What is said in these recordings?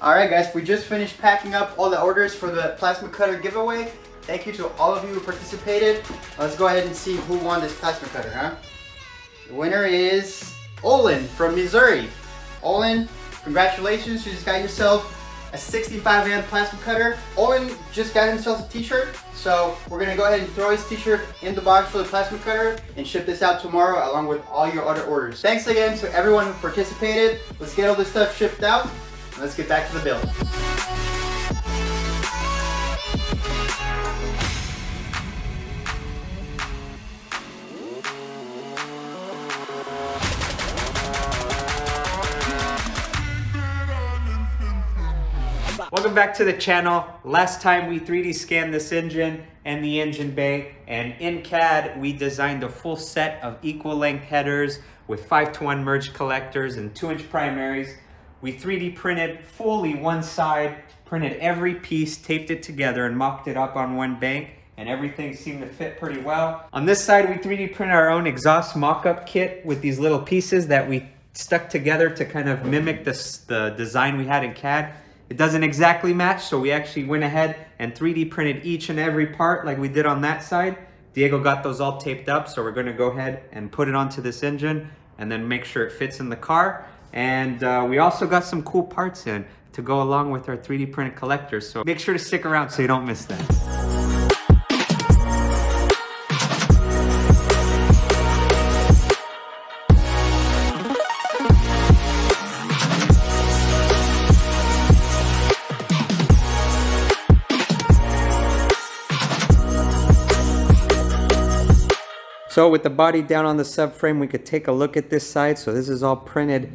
Alright guys, we just finished packing up all the orders for the plasma cutter giveaway. Thank you to all of you who participated. Let's go ahead and see who won this plasma cutter, huh? The winner is Olin from Missouri. Olin, congratulations, you just got yourself a 65 amp plasma cutter. Olin just got himself a t-shirt, so we're gonna go ahead and throw his t-shirt in the box for the plasma cutter and ship this out tomorrow along with all your other orders. Thanks again to everyone who participated. Let's get all this stuff shipped out and let's get back to the build. Welcome back to the channel. Last time we 3D scanned this engine and the engine bay, and in CAD we designed a full set of equal length headers with 5:1 merge collectors and 2-inch primaries. We 3D printed fully one side, printed every piece, taped it together and mocked it up on one bank, and everything seemed to fit pretty well. On this side we 3D printed our own exhaust mock-up kit with these little pieces that we stuck together to kind of mimic the design we had in CAD. It doesn't exactly match, so we actually went ahead and 3D printed each and every part like we did on that side. Diego got those all taped up, so we're gonna go ahead and put it onto this engine and then make sure it fits in the car. And we also got some cool parts in to go along with our 3D printed collectors, so make sure to stick around so you don't miss that. So with the body down on the subframe, we could take a look at this side. So this is all printed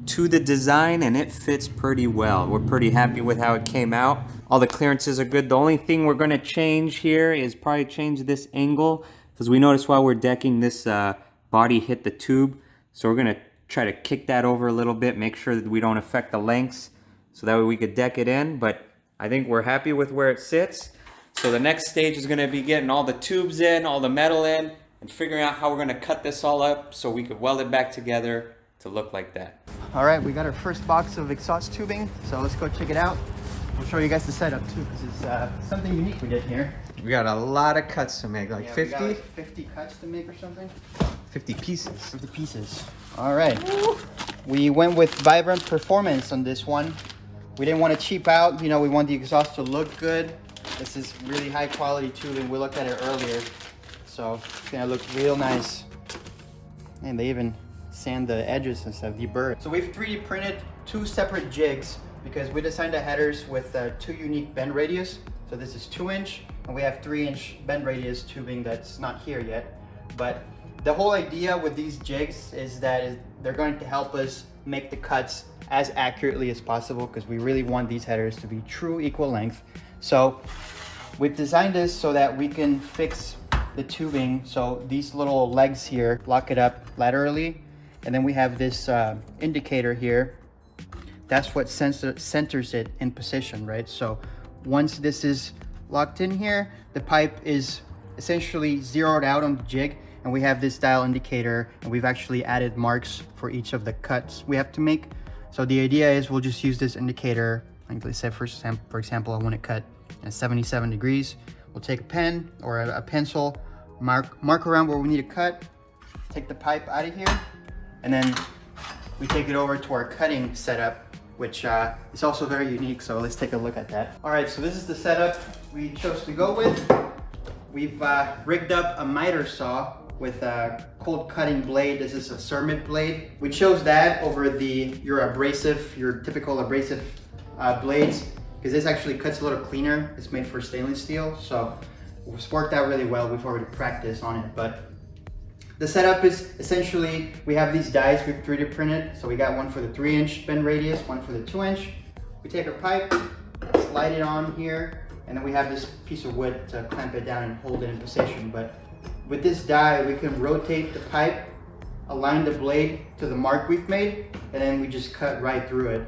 to the design and it fits pretty well. We're pretty happy with how it came out. All the clearances are good. The only thing we're gonna change here is probably change this angle, because we noticed while we're decking this body hit the tube. So we're gonna try to kick that over a little bit, make sure that we don't affect the lengths, so that way we could deck it in. But I think we're happy with where it sits. So the next stage is gonna be getting all the tubes in, all the metal in, and figuring out how we're gonna cut this all up so we could weld it back together to look like that. All right, we got our first box of exhaust tubing, so let's go check it out. We'll show you guys the setup too, because it's something unique we did here. We got a lot of cuts to make, like yeah, 50? We got like 50 cuts to make or something. 50 pieces. 50 pieces. All right. We went with Vibrant Performance on this one. We didn't want to cheap out, you know, we want the exhaust to look good. This is really high quality tubing. We looked at it earlier. So it's gonna look real nice. And they even sand the edges and stuff, deburr. So we've 3D printed 2 separate jigs because we designed the headers with 2 unique bend radius. So this is 2-inch and we have 3-inch bend radius tubing that's not here yet. But the whole idea with these jigs is that they're going to help us make the cuts as accurately as possible, because we really want these headers to be true equal length. So we've designed this so that we can fix the tubing, so these little legs here lock it up laterally, and then we have this indicator here. That's what centers it in position, right? So once this is locked in here, the pipe is essentially zeroed out on the jig, and we have this dial indicator, and we've actually added marks for each of the cuts we have to make. So the idea is we'll just use this indicator, like I said, for example, I want to cut at 77 degrees. We'll take a pen or a pencil, mark around where we need to cut, take the pipe out of here, and then we take it over to our cutting setup, which is also very unique, so let's take a look at that. All right, so this is the setup we chose to go with. We've rigged up a miter saw with a cold cutting blade. This is a Cermet blade. We chose that over your typical abrasive blades, because this actually cuts a little cleaner. It's made for stainless steel, so it's worked out really well. We've already practiced on it, but the setup is essentially, we have these dies we've 3D printed. So we got one for the 3-inch bend radius, one for the 2-inch. We take our pipe, slide it on here, and then we have this piece of wood to clamp it down and hold it in position. But with this die, we can rotate the pipe, align the blade to the mark we've made, and then we just cut right through it.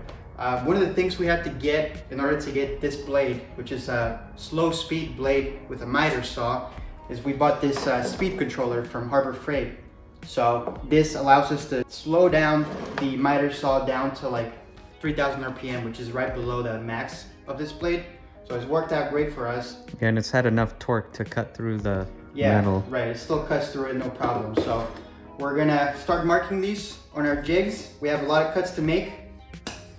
One of the things we had to get in order to get this blade, which is a slow speed blade with a miter saw, is we bought this speed controller from Harbor Freight. So this allows us to slow down the miter saw down to like 3,000 RPM, which is right below the max of this blade. So it's worked out great for us. Yeah, and it's had enough torque to cut through the metal. Right, it still cuts through it, no problem. So we're gonna start marking these on our jigs. We have a lot of cuts to make.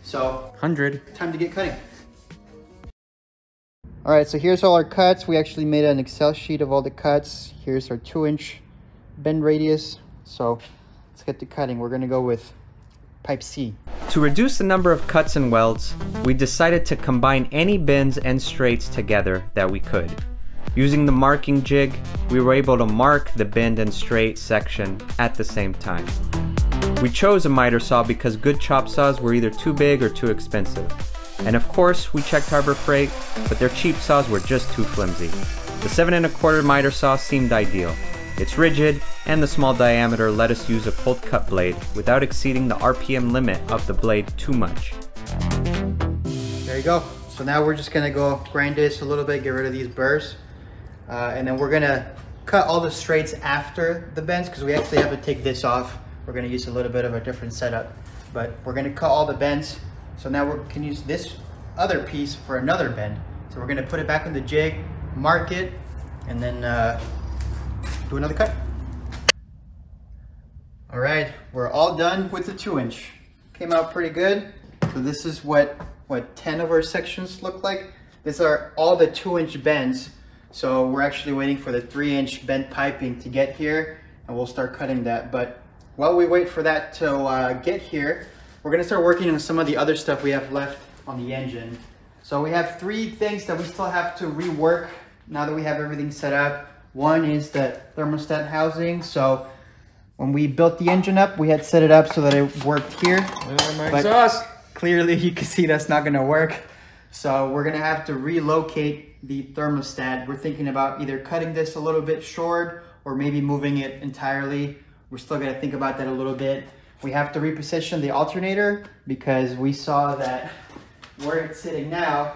So 100. Time to get cutting. All right, so here's all our cuts. We actually made an Excel sheet of all the cuts. Here's our 2-inch bend radius. So let's get to cutting. We're gonna go with pipe C. To reduce the number of cuts and welds, we decided to combine any bends and straights together that we could. Using the marking jig, we were able to mark the bend and straight section at the same time. We chose a miter saw because good chop saws were either too big or too expensive. And of course, we checked Harbor Freight, but their cheap saws were just too flimsy. The 7 1/4 miter saw seemed ideal. It's rigid, and the small diameter let us use a cold cut blade without exceeding the RPM limit of the blade too much. There you go. So now we're just gonna go grind this a little bit, get rid of these burrs. And then we're gonna cut all the straights after the bends because we actually have to take this off. We're gonna use a little bit of a different setup, but we're gonna cut all the bends. So now we can use this other piece for another bend. So we're gonna put it back on the jig, mark it, and then do another cut. All right, we're all done with the 2-inch. Came out pretty good. So this is what 10 of our sections look like. These are all the 2-inch bends. So we're actually waiting for the 3-inch bent piping to get here, and we'll start cutting that. But while we wait for that to get here, we're gonna start working on some of the other stuff we have left on the engine. So we have 3 things that we still have to rework now that we have everything set up. One is the thermostat housing. So when we built the engine up, we had set it up so that it worked here. But clearly you can see that's not gonna work. So we're gonna have to relocate the thermostat. We're thinking about either cutting this a little bit short or maybe moving it entirely. We're still gonna think about that a little bit. We have to reposition the alternator because we saw that where it's sitting now,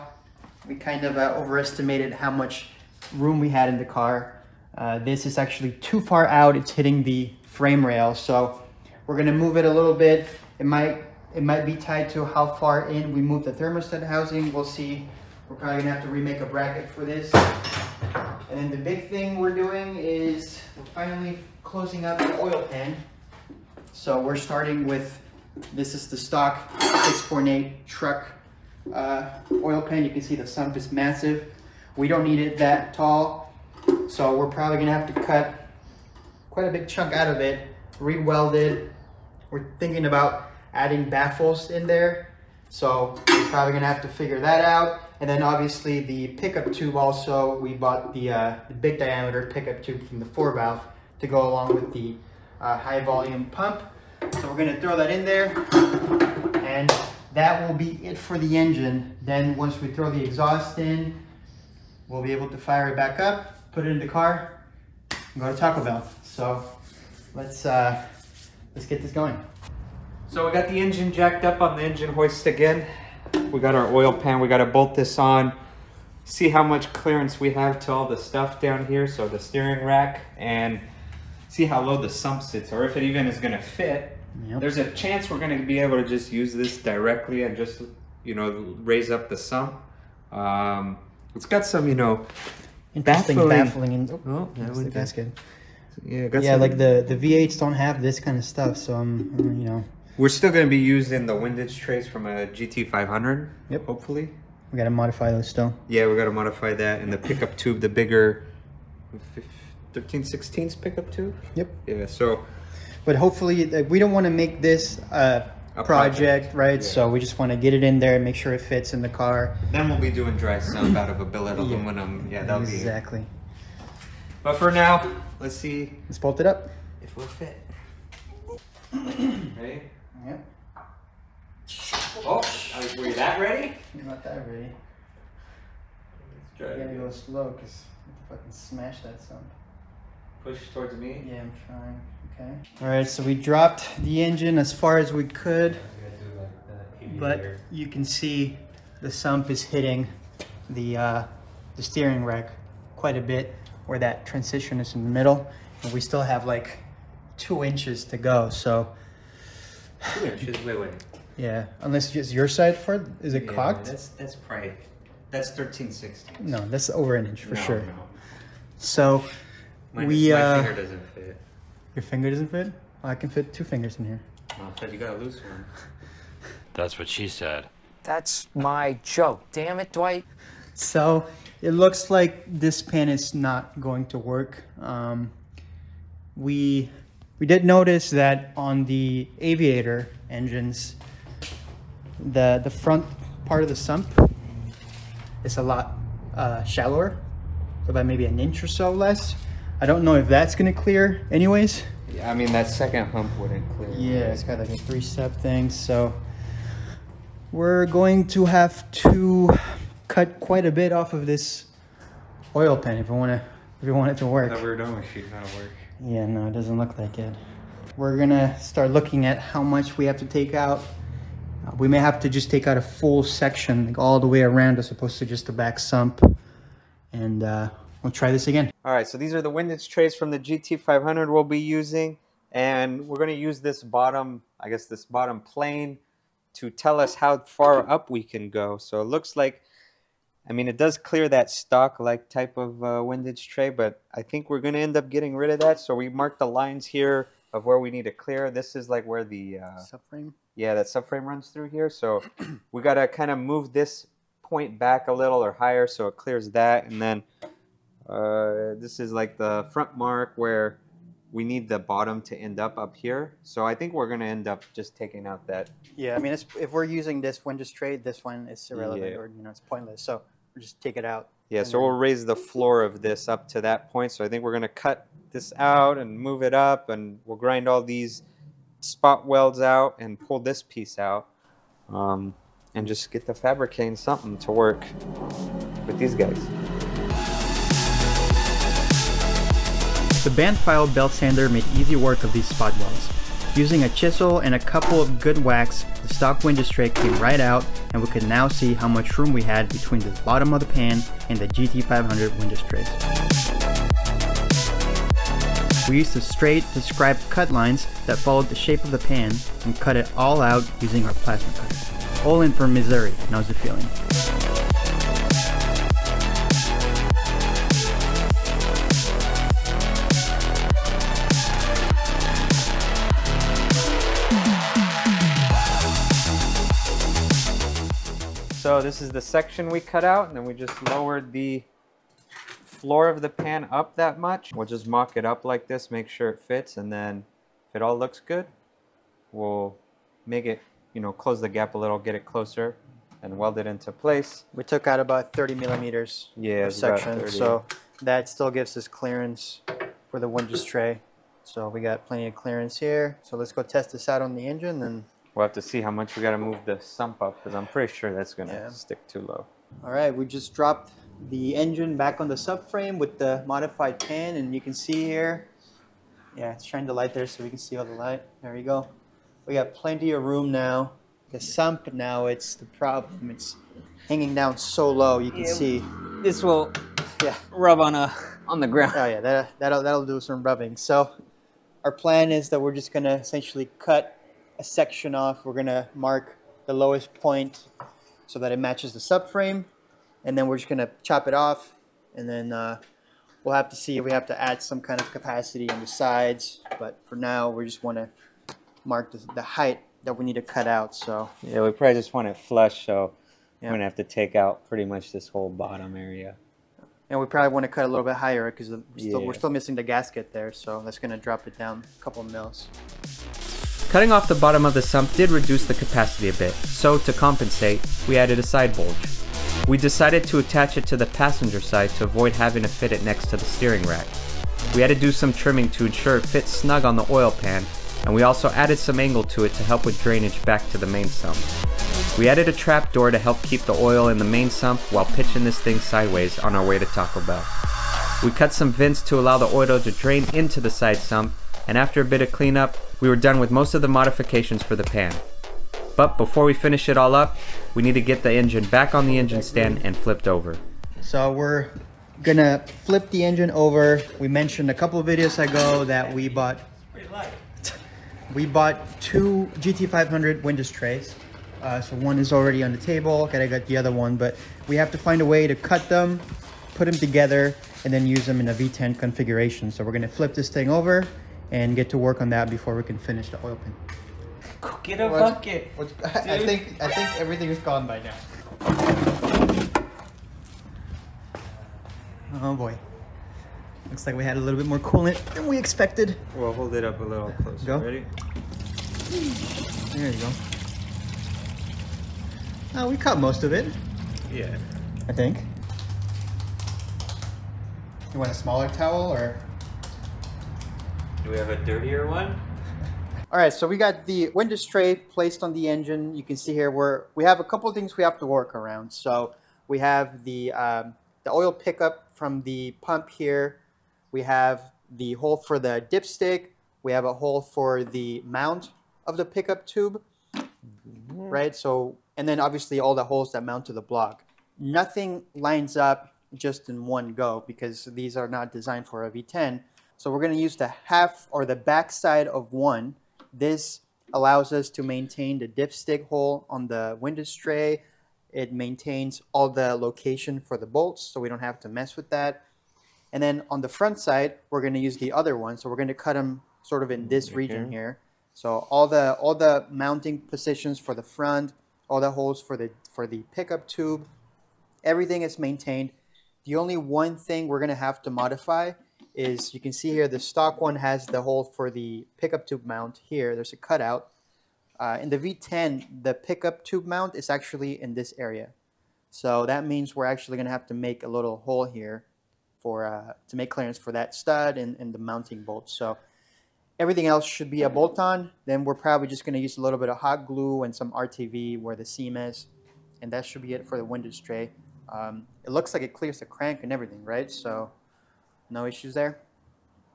we kind of overestimated how much room we had in the car. This is actually too far out. It's hitting the frame rail. So we're gonna move it a little bit. It might be tied to how far in we move the thermostat housing. We'll see. We're probably gonna have to remake a bracket for this. And then the big thing we're doing is we're finally closing out the oil pan. So we're starting with, this is the stock 6.8 truck oil pan. You can see the sump is massive. We don't need it that tall. So we're probably gonna have to cut quite a big chunk out of it, re-weld it. We're thinking about adding baffles in there. So we're probably gonna have to figure that out. And then obviously the pickup tube also, we bought the big diameter pickup tube from the 4-valve to go along with the high volume pump. So we're gonna throw that in there, and that will be it for the engine. Then once we throw the exhaust in, we'll be able to fire it back up, put it in the car, and go to Taco Bell. So let's get this going. So we got the engine jacked up on the engine hoist again. We got our oil pan, we gotta bolt this on. See how much clearance we have to all the stuff down here, so the steering rack, and see how low the sump sits, or if it even is gonna fit. Yep. There's a chance we're gonna be able to just use this directly and just, you know, raise up the sump. It's got some, you know, interesting baffling. Oh, that's the gasket. Yeah, like the V8s don't have this kind of stuff, so you know. We're still gonna be using the windage trays from a GT500. Yep. Hopefully. We gotta modify those still. Yeah, we gotta modify that, and the pickup tube, the bigger 13/16 pickup tube. Yep. Yeah. So. But hopefully, we don't want to make this a project, right? Yeah. So we just want to get it in there and make sure it fits in the car. Then we'll be doing dry sump out of a billet aluminum. Yeah, that'll be exactly. But for now, let's see. Let's bolt it up. If we'll fit. Ready? Yep. Oh, were you that ready? I'm not that ready. Let's try. You gotta go slow because you fucking smash that sump. Push towards me? Yeah, I'm trying. Okay. All right, so we dropped the engine as far as we could, but you can see the sump is hitting the steering rack quite a bit, where that transition is in the middle, and we still have like 2 inches to go. So 2 inches. Wait. Yeah, unless just your side for it. Is it cocked? That's probably, that's 13/16. No, that's over an inch for sure. No. So My finger doesn't fit. Your finger doesn't fit? Oh, I can fit 2 fingers in here. No, but you got a loose one. That's what she said. That's my joke. Damn it, Dwight. So it looks like this pan is not going to work. We did notice that on the Aviator engines, the front part of the sump is a lot shallower, so about maybe an inch or so less. I don't know if that's gonna clear anyways. Yeah, I mean that second hump wouldn't clear. Yeah, it's got like a 3-step thing, so we're going to have to cut quite a bit off of this oil pan if we want it to work. The Verdon machine gotta work. Yeah, no, it doesn't look like it. We're gonna start looking at how much we have to take out. We may have to just take out a full section, like all the way around, as opposed to just the back sump. And we'll try this again. All right, so these are the windage trays from the GT500 we'll be using. And we're gonna use this bottom, I guess this bottom plane to tell us how far up we can go. So it looks like, I mean, it does clear that stock-like type of windage tray, but I think we're gonna end up getting rid of that. So we marked the lines here of where we need to clear. This is like where the Subframe? Yeah, that subframe runs through here. So we gotta kind of move this point back a little or higher so it clears that. And then this is like the front mark where we need the bottom to end up here. So I think we're gonna end up just taking out that. Yeah, I mean, if we're using this windage tray, this one is irrelevant, Yeah. or it's pointless. So we'll just take it out. Yeah, so we'll raise the floor of this up to that point. So I think we're gonna cut this out and move it up, and we'll grind all these spot welds out and pull this piece out, and just get to fabricating something to work with these guys. The Bandfile belt sander made easy work of these spot welds. Using a chisel and a couple of good whacks, the stock windage tray came right out, and we could now see how much room we had between the bottom of the pan and the GT500 windage trays. We used a straight, described cut lines that followed the shape of the pan and cut it all out using our plasma cutter. All in from Missouri, knows the feeling. So this is the section we cut out, and then we just lowered the floor of the pan up that much. We'll just mock it up like this, make sure it fits, and then if it all looks good, we'll make it, close the gap a little, get it closer, and weld it into place. We took out about 30 millimeters Yeah, of it's about section, 30. so that still gives us clearance for the windage tray. So we got plenty of clearance here. So let's go test this out on the engine, and We'll have to see how much we got to move the sump up, because I'm pretty sure that's going to stick too low. all right, we just dropped the engine back on the subframe with the modified pan, and you can see here, yeah, it's shining the light there so we can see all the light. There you go. We got plenty of room now. The sump now, it's the problem. It's hanging down so low, you can see. This will Yeah. rub on the ground. Oh yeah, that'll do some rubbing. So our plan is that we're just gonna essentially cut a section off. We're gonna mark the lowest point so that it matches the subframe, and then we're just gonna chop it off, and then we'll have to see if we have to add some kind of capacity on the sides. But for now, we just want to mark the height that we need to cut out. So Yeah, we probably just want it flush, so Yeah. we're going to have to take out pretty much this whole bottom area. and we probably want to cut a little bit higher because Yeah. we're still missing the gasket there. So that's gonna drop it down a couple mils. Cutting off the bottom of the sump did reduce the capacity a bit, so to compensate, we added a side bulge. We decided to attach it to the passenger side to avoid having to fit it next to the steering rack. We had to do some trimming to ensure it fits snug on the oil pan, and we also added some angle to it to help with drainage back to the main sump. We added a trap door to help keep the oil in the main sump while pitching this thing sideways on our way to Taco Bell. We cut some vents to allow the oil to drain into the side sump, and after a bit of cleanup, we were done with most of the modifications for the pan. But before we finish it all up, we need to get the engine back on the engine stand and flipped over. So we're gonna flip the engine over. We mentioned a couple of videos ago that we bought 2 GT500 windage trays. So one is already on the table. Gotta get the other one, but we have to find a way to cut them, put them together, and then use them in a V10 configuration. So we're gonna flip this thing over and get to work on that before we can finish the oil pan. Go get a bucket. I think everything is gone by now. Oh boy. Looks like we had a little bit more coolant than we expected. We'll hold it up a little closer. Go. Ready? There you go. Oh, we cut most of it, Yeah. I think. You want a smaller towel or? Do we have a dirtier one? All right, so we got the window tray placed on the engine. You can see here we have a couple of things we have to work around. So we have the oil pickup from the pump here. We have the hole for the dipstick. We have a hole for the mount of the pickup tube, right? So, and then obviously all the holes that mount to the block. Nothing lines up just in one go because these are not designed for a V10. So we're gonna use the half or the back side of one. This allows us to maintain the dipstick hole on the window tray. It maintains all the location for the bolts, so we don't have to mess with that. And then on the front side, we're gonna use the other one. So we're gonna cut them sort of in this region here. So all the mounting positions for the front, all the holes for the pickup tube, everything is maintained. The only one thing we're gonna have to modify is, you can see here the stock one has the hole for the pickup tube mount here. There's a cutout. In the V10, the pickup tube mount is actually in this area. So that means we're actually gonna have to make a little hole here for to make clearance for that stud and the mounting bolts. So everything else should be a bolt-on. Then we're probably just gonna use a little bit of hot glue and some RTV where the seam is. And that should be it for the window tray. It looks like it clears the crank and everything, right? So no issues there?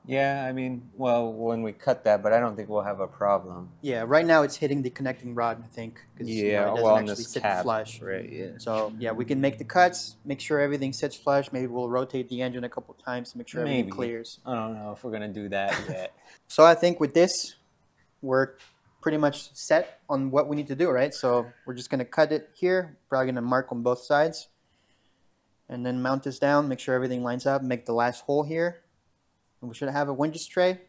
Yeah, I mean, well, when we cut that, but I don't think we'll have a problem. Yeah, right now it's hitting the connecting rod, I think. Yeah, it doesn't well, on actually this sit tab, flush. right, yeah. So yeah, we can make the cuts, make sure everything sits flush. Maybe we'll rotate the engine a couple times to make sure everything clears. I don't know if we're gonna do that yet. So I think with this, we're pretty much set on what we need to do, right? So we're just gonna cut it here, probably gonna mark on both sides, and then mount this down, make sure everything lines up, make the last hole here. And we should have a window tray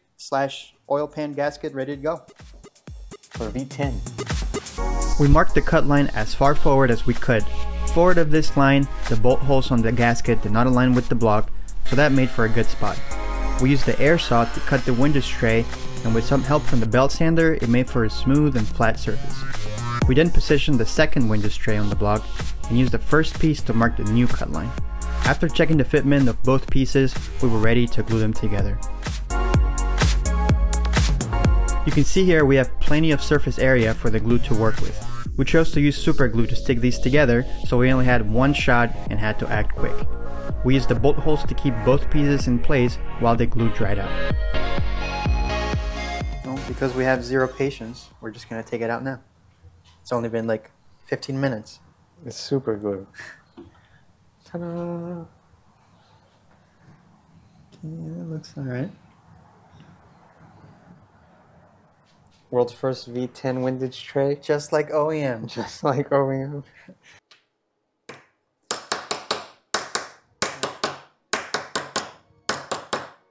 / oil pan gasket ready to go. For V10. We marked the cut line as far forward as we could. Forward of this line, the bolt holes on the gasket did not align with the block, so that made for a good spot. We used the air saw to cut the window tray, and with some help from the belt sander, it made for a smooth and flat surface. We then positioned the second window tray on the block and used the first piece to mark the new cut line. After checking the fitment of both pieces, we were ready to glue them together. You can see here we have plenty of surface area for the glue to work with. We chose to use super glue to stick these together, so we only had one shot and had to act quick. We used the bolt holes to keep both pieces in place while the glue dried out. Well, because we have zero patience, we're just gonna take it out now. It's only been like 15 minutes. It's super glue. Ta-da! Yeah, it looks alright. World's first V10 windage tray. Just like OEM. Just like OEM.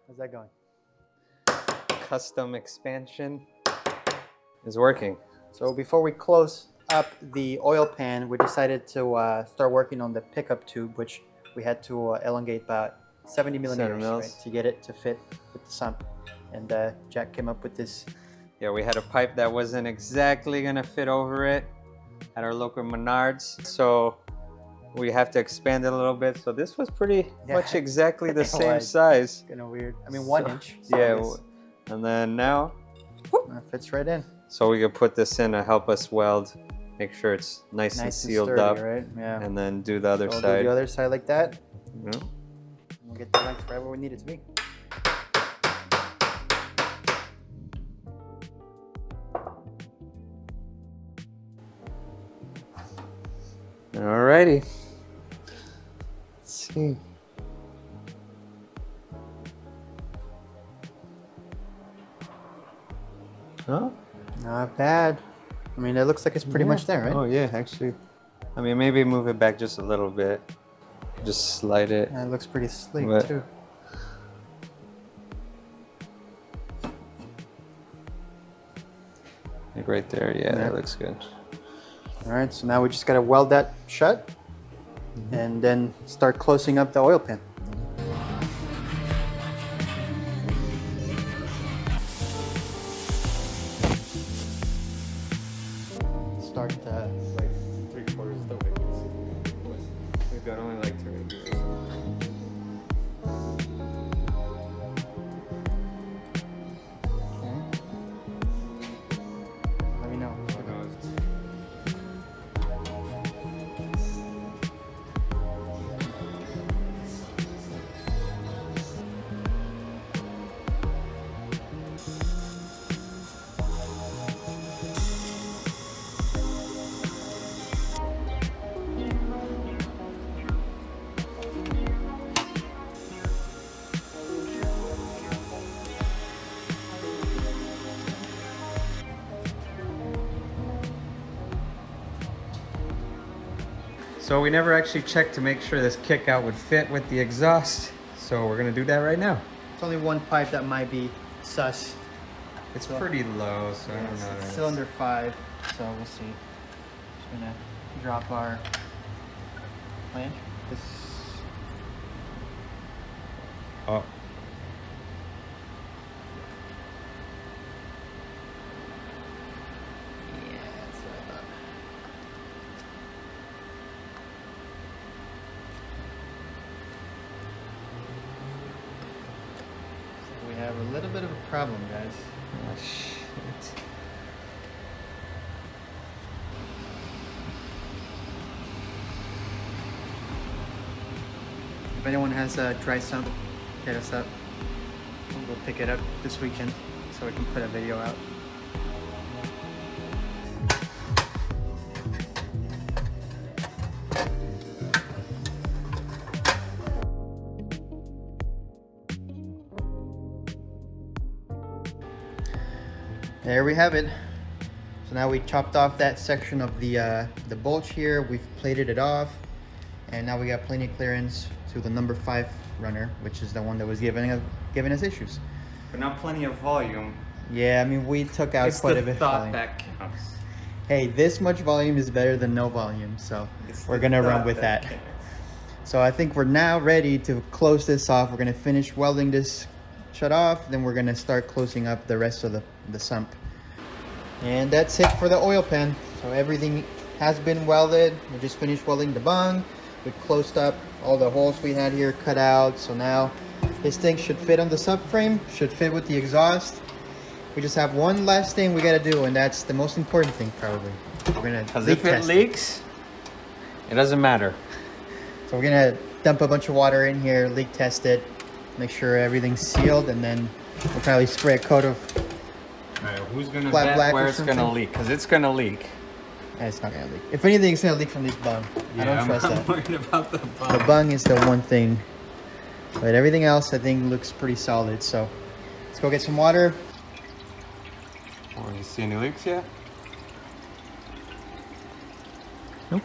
How's that going? Custom expansion is working. So before we close up the oil pan, we decided to start working on the pickup tube, which we had to elongate about 70 millimeters right, to get it to fit with the sump. And Jack came up with this. Yeah, we had a pipe that wasn't exactly gonna fit over it at our local Menards, so we have to expand it a little bit. So this was pretty much exactly the same size. Kind of weird. I mean, 1 inch. So yeah, and then now it fits right in. So we could put this in to help us weld, make sure it's nice and sealed sturdy, up, right? Yeah. and then do the other So side. do the other side like that. Yeah. We'll get the length right where we need it to be. Alrighty. Let's see. Oh, Not bad. I mean, it looks like it's pretty much there, right? Oh yeah, actually. I mean, maybe move it back just a little bit. Just slide it. Yeah, it looks pretty sleek But- too. Like right there, yeah, that looks good. All right, so now we just gotta weld that shut and then start closing up the oil pan. Start Like 3/4 of the way. We've got only like 2 gears. let me know. So we never actually checked to make sure this kick out would fit with the exhaust. So we're gonna do that right now. It's only one pipe that might be sus. It's pretty low, so I don't know. It's cylinder 5, so we'll see. Just gonna drop our flange. This. Oh. Yeah, that's what I thought. So we have a little bit of a problem, guys. Oh, shit. If anyone has a dry sump, hit us up. We'll pick it up this weekend so we can put a video out. There we have it. So now we chopped off that section of the bulge here. We've plated it off, and now we got plenty of clearance to the number 5 runner, which is the one that was giving us issues. But not plenty of volume. Yeah, I mean, we took out It's quite a the bit of thought volume. that counts. Hey, this much volume is better than no volume, so It's we're the gonna run thought with that. counts. So I think we're now ready to close this off. We're gonna finish welding this shut off, then we're gonna start closing up the rest of the sump. And that's it for the oil pan. So everything has been welded. We just finished welding the bung. We closed up all the holes we had here cut out. So now this thing should fit on the subframe, should fit with the exhaust. We just have one last thing we gotta do, and that's the most important thing probably. We're gonna Because leak if it test leaks, it doesn't matter. So we're gonna dump a bunch of water in here, leak test it, make sure everything's sealed, and then we'll probably spray a coat of, Alright, who's gonna Flat bet black where or it's gonna something? leak? Because it's gonna leak. it's not gonna leak. If anything, it's gonna leak from this bung. I don't trust I'm that. worried about the bung. The bung is the one thing, but everything else I think looks pretty solid. So let's go get some water. Oh, you see any leaks yet? Nope.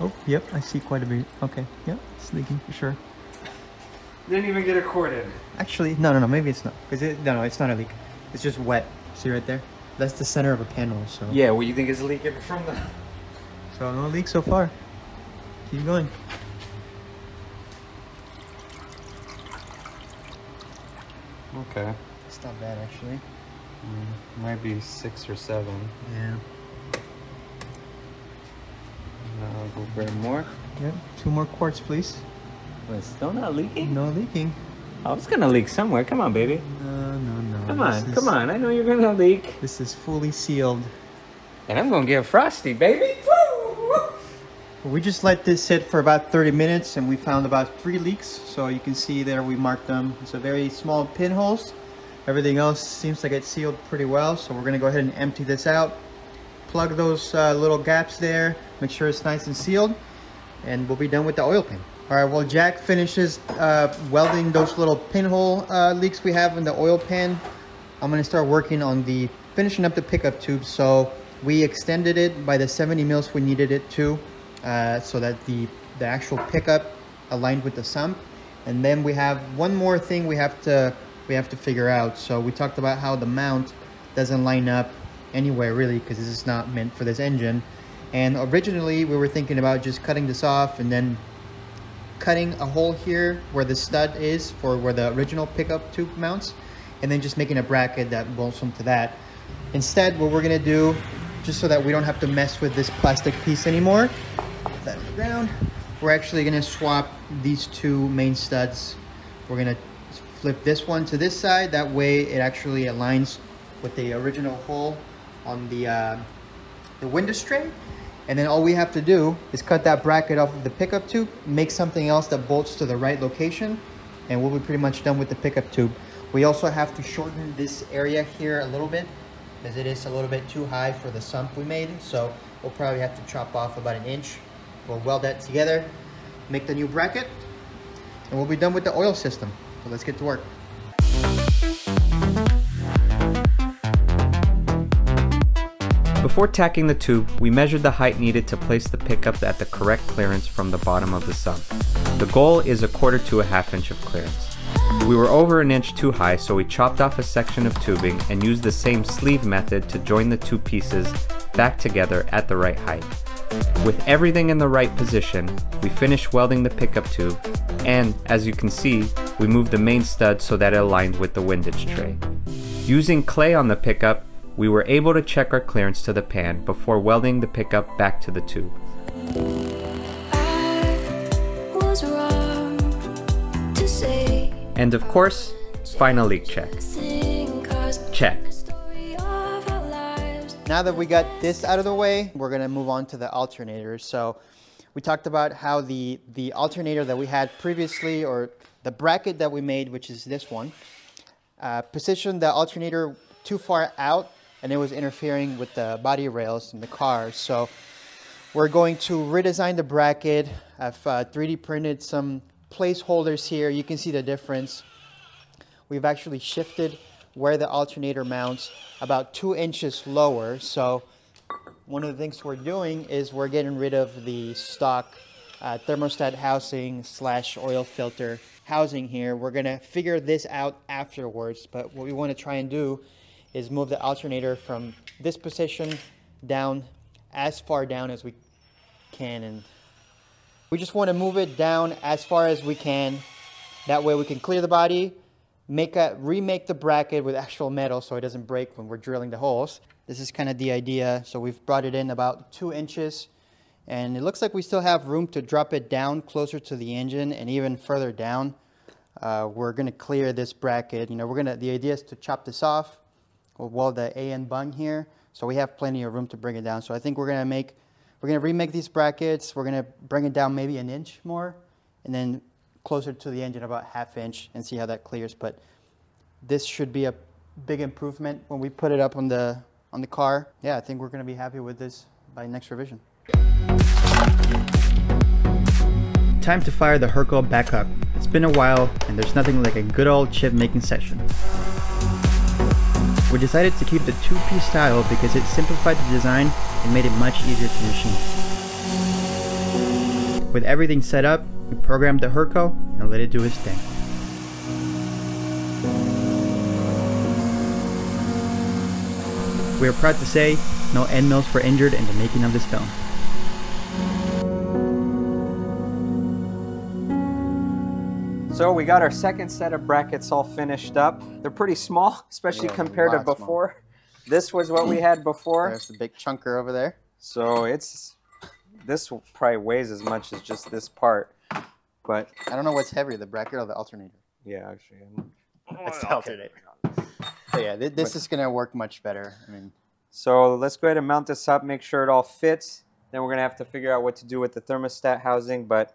Oh, yep, I see quite a bit. Okay, yep, it's leaking for sure. Didn't even get a cord in. Actually, no, maybe it's not. No, it's not a leak. It's just wet. See right there? That's the center of a panel, so. Yeah, well, you think it's leaking from the... So no leak so far. Keep going. Okay. It's not bad actually. Might be 6 or 7. Yeah. Go grab more. Yep. 2 more quarts, please. Was it still not leaking? No leaking. Oh, it's gonna leak somewhere. Come on, baby. No. Come on, come on. I know you're gonna leak. This is fully sealed. And I'm gonna get frosty, baby. We just let this sit for about 30 minutes and we found about 3 leaks. So you can see there we marked them. It's a very small pinholes. Everything else seems to get sealed pretty well. So we're gonna go ahead and empty this out. Plug those little gaps there. Make sure it's nice and sealed. And we'll be done with the oil pan. All right, well, Jack finishes welding those little pinhole leaks we have in the oil pan. I'm gonna start working on finishing up the pickup tube. So We extended it by the 70 mils we needed it to, so that the actual pickup aligned with the sump. And then we have one more thing we have to figure out. So we talked about how the mount doesn't line up anywhere really, because this is not meant for this engine. And originally we were thinking about just cutting this off and then cutting a hole here where the stud is for where the original pickup tube mounts, and then just making a bracket that bolts onto that. Instead, what we're gonna do, just so that we don't have to mess with this plastic piece anymore, put that on the ground, we're actually gonna swap these two main studs. We're gonna flip this one to this side, that way it actually aligns with the original hole on the window tray. And then all we have to do is cut that bracket off of the pickup tube, make something else that bolts to the right location, and we'll be pretty much done with the pickup tube. We also have to shorten this area here a little bit, because it is a little bit too high for the sump we made. So we'll probably have to chop off about 1 inch. We'll weld that together, make the new bracket, and we'll be done with the oil system. So let's get to work. Before tacking the tube, we measured the height needed to place the pickup at the correct clearance from the bottom of the sump. The goal is 1/4 to 1/2 inch of clearance. We were over 1 inch too high, so we chopped off a section of tubing and used the same sleeve method to join the two pieces back together at the right height. With everything in the right position, we finished welding the pickup tube, and as you can see, we moved the main stud so that it aligned with the windage tray. Using clay on the pickup, we were able to check our clearance to the pan before welding the pickup back to the tube. And of course, final leak check. Check. Now that we got this out of the way, we're gonna move on to the alternator. So we talked about how the alternator that we had previously, or the bracket that we made, which is this one, positioned the alternator too far out, and it was interfering with the body rails in the car. So we're going to redesign the bracket. I've 3D printed some placeholders here. You can see the difference. We've actually shifted where the alternator mounts about 2 inches lower. So one of the things we're doing is we're getting rid of the stock thermostat housing / oil filter housing here. We're gonna figure this out afterwards, but what we want to try and do is move the alternator from this position down as far down as we can, and we just want to move it down as far as we can. That way we can clear the body, remake the bracket with actual metal so it doesn't break when we're drilling the holes. This is kind of the idea. So we've brought it in about 2 inches, and it looks like we still have room to drop it down closer to the engine and even further down. We're going to clear this bracket. You know, the idea is to chop this off. We'll weld the AN bung here, so we have plenty of room to bring it down. So I think we're gonna remake these brackets. We're gonna bring it down maybe 1 inch more, and then closer to the engine about 1/2 inch, and see how that clears. But this should be a big improvement when we put it up on the car. Yeah, I think we're gonna be happy with this by next revision. Time to fire the Hurco back up. It's been a while, and there's nothing like a good old chip making session. We decided to keep the two-piece style because it simplified the design and made it much easier to machine. With everything set up, we programmed the Hurco and let it do its thing. We are proud to say, no end mills were injured in the making of this film. So we got our second set of brackets all finished up. They're pretty small, especially compared to before. Small. This was what we had before. There's the big chunker over there. So this probably weighs as much as just this part. But I don't know what's heavier, the bracket or the alternator. Yeah, actually. It's the alternator. So yeah, this is gonna work much better. I mean, so let's go ahead and mount this up, make sure it all fits. Then we're gonna have to figure out what to do with the thermostat housing, but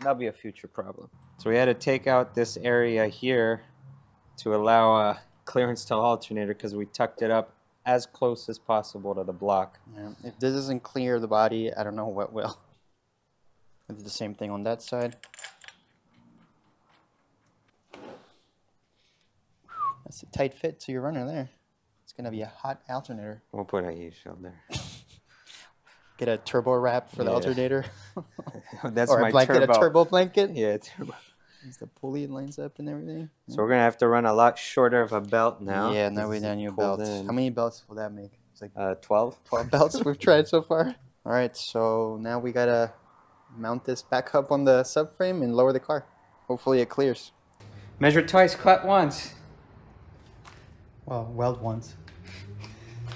that'll be a future problem. So we had to take out this area here to allow clearance to the alternator because we tucked it up as close as possible to the block. Yeah. If this doesn't clear the body, I don't know what will. I did the same thing on that side. That's a tight fit to your runner there. It's gonna be a hot alternator. We'll put a heat shield there. Get a turbo wrap for the Yeah. alternator. That's or my a blanket, turbo. a turbo blanket. Yeah, turbo. Is the pulley lines up and everything? So we're gonna have to run a lot shorter of a belt now. Yeah, now because we it's need new pulled belts. in. How many belts will that make? It's like 12. 12 belts we've tried so far. All right, so now we gotta mount this back up on the subframe and lower the car. Hopefully it clears. Measure twice, cut once. Well, weld once.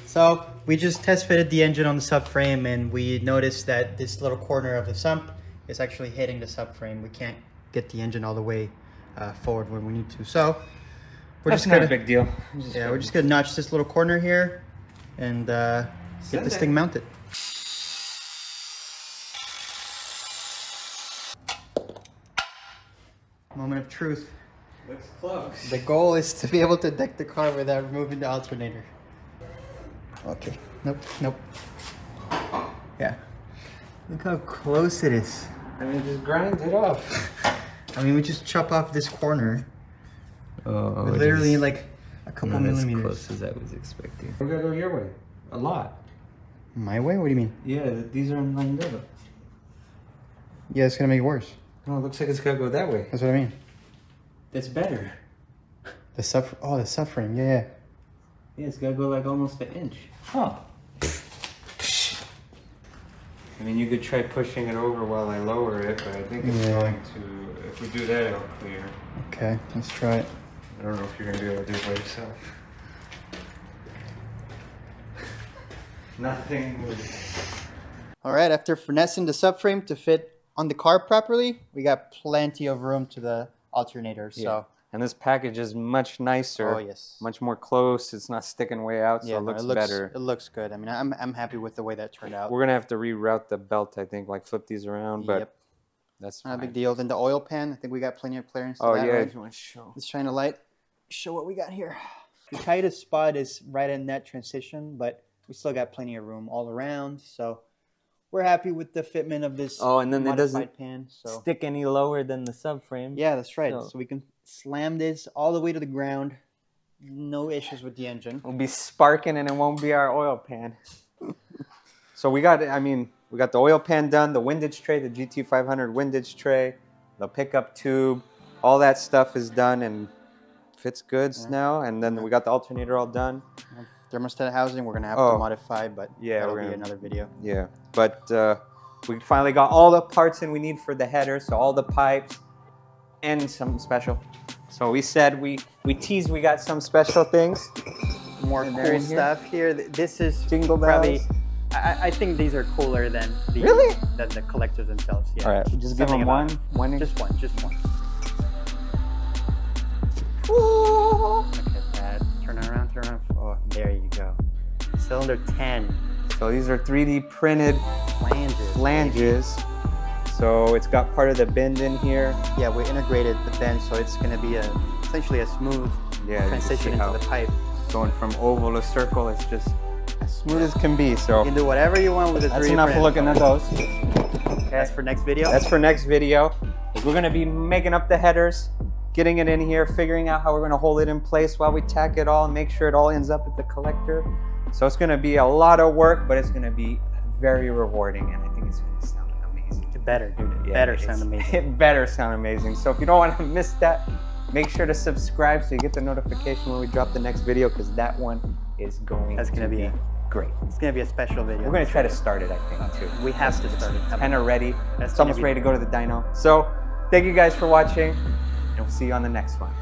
So we just test fitted the engine on the subframe, and we noticed that this little corner of the sump is actually hitting the subframe. We can't get the engine all the way forward when we need to. So we're That's just not gonna, a big deal. yeah, we're just gonna notch this little corner here and get this thing mounted. Moment of truth. Looks close. The goal is to be able to deck the car without removing the alternator. Okay. Nope. Nope. Yeah. Look how close it is. I mean, just grind it off. I mean, we just chop off this corner. Oh, We're literally like a couple not as millimeters. close as I was expecting. We're gonna go your way. A lot. My way? What do you mean? Yeah, these are lined up. Yeah, it's gonna make it worse. No, it looks like it's gonna go that way. That's what I mean. That's better. The subframe. Yeah, yeah. Yeah, it's gotta go like almost an inch. Huh. I mean, you could try pushing it over while I lower it, but I think it's Yeah. going to, if we do that, it'll clear. Okay, let's try it. I don't know if you're gonna be able to do it by yourself. Nothing moves. All right, after finessing the subframe to fit on the car properly, we got plenty of room to the alternator. So, And this package is much nicer. oh yes. Much more close. It's not sticking way out, so Yeah, it no, looks better. It looks good. I mean, I'm happy with the way that turned out. We're gonna have to reroute the belt, I think, like flip these around, but Yep. that's Not a fine. big deal. Then the oil pan, I think we got plenty of clearance. To Oh that, yeah, right? if you want to show. Let's shine a light. Show what we got here. The tightest spot is right in that transition, but we still got plenty of room all around. So we're happy with the fitment of this. Oh, and then it modified doesn't pan. So stick any lower than the subframe. yeah, that's right. So- So we can slam this all the way to the ground. No issues with the engine. It'll be sparking and it won't be our oil pan. So we got, I mean, we got the oil pan done, the windage tray, the GT500 windage tray, the pickup tube, all that stuff is done and fits good now. And then we got the alternator all done. Thermostat housing, we're gonna have Oh. to modify, but Yeah, that'll we're be gonna- another video. Yeah, but we finally got all the parts in we need for the header, so all the pipes and some special. So we said we teased we got some special things. More And they're cool in here. stuff here. This is Jingle probably. bells. I think these are cooler than the Really? than the collectors themselves. Yeah. All right, just give Something them about one. it. Just one. Just one. Look at that. Turn around. Turn around. Oh, there you go. Cylinder 10. So these are 3D printed Flanges. flanges. So it's got part of the bend in here. Yeah, we integrated the bend, so it's going to be essentially a smooth Yeah, you can see transition how into the pipe. going from oval to circle, it's just as smooth as can be. So You can do whatever you want with the 3D that's enough print. looking at those. That's for next video. That's for next video. We're gonna be making up the headers, getting it in here, figuring out how we're gonna hold it in place while we tack it all and make sure it all ends up at the collector. So it's gonna be a lot of work, but it's gonna be very rewarding, and I think it's gonna sound amazing. It better, dude. It Yeah, better it's- sound amazing. It better sound amazing. So if you don't want to miss that, make sure to subscribe so you get the notification when we drop the next video, because that one is going That's gonna to be great. It's going to be a special video. We're gonna try to start it, I think, too. We have to start it. Kind of ready. That's It's gonna almost be- ready to go to the dyno. So thank you guys for watching, and we'll see you on the next one.